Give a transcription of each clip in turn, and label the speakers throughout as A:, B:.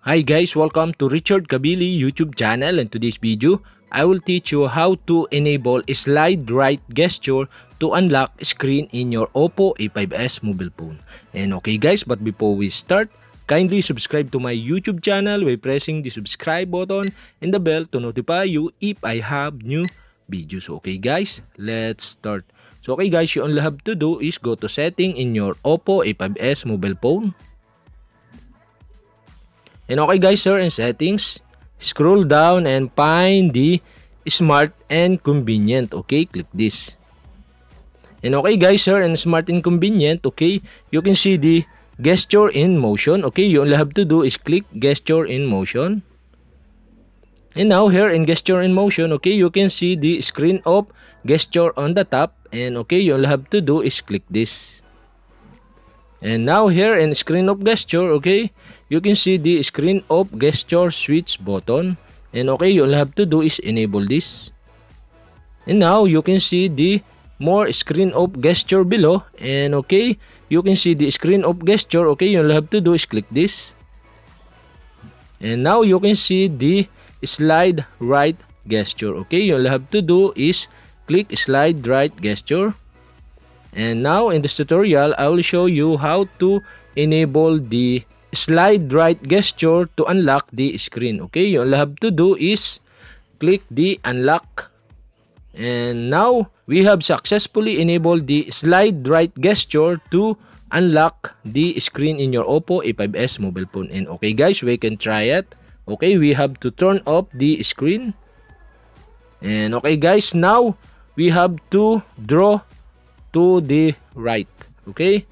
A: Hi guys, welcome to Richard Cabile YouTube channel, and today's video I will teach you how to enable slide right gesture to unlock screen in your Oppo A5s mobile phone. And okay guys, but before we start, kindly subscribe to my YouTube channel by pressing the subscribe button and the bell to notify you if I have new videos. Okay guys, let's start. So okay guys, you only have to do is go to setting in your Oppo A5s mobile phone. And okay guys, here in settings, scroll down and find the smart and convenient. Okay, click this. And okay guys, here in smart and convenient, okay, you can see the gesture in motion. Okay, you only have to do is click gesture in motion. And now here in gesture in motion, okay, you can see the screen of gesture on the top. And okay, you only have to do is click this. And now here in screen of gesture, okay, you can see the screen of gesture switch button. And okay, you all have to do is enable this. And now you can see the more screen of gesture below. And okay, you can see the screen of gesture. Okay, you all have to do is click this. And now you can see the slide right gesture. Okay, you all have to do is click slide right gesture. And now in this tutorial, I will show you how to enable the slide right gesture to unlock the screen. Okay, you all have to do is click the unlock. And now we have successfully enabled the slide right gesture to unlock the screen in your Oppo A5s mobile phone. And okay guys, we can try it. Okay, we have to turn off the screen. And okay guys, now we have to draw to the right. Okay,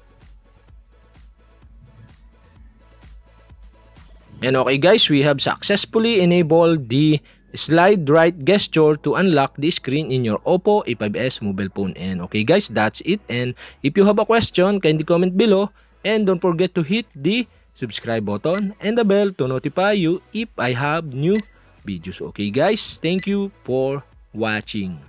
A: and okay guys, we have successfully enabled the slide right gesture to unlock the screen in your Oppo A5s mobile phone. And okay guys, that's it. And if you have a question, kindly comment below, and don't forget to hit the subscribe button and the bell to notify you if I have new videos. Okay guys, thank you for watching.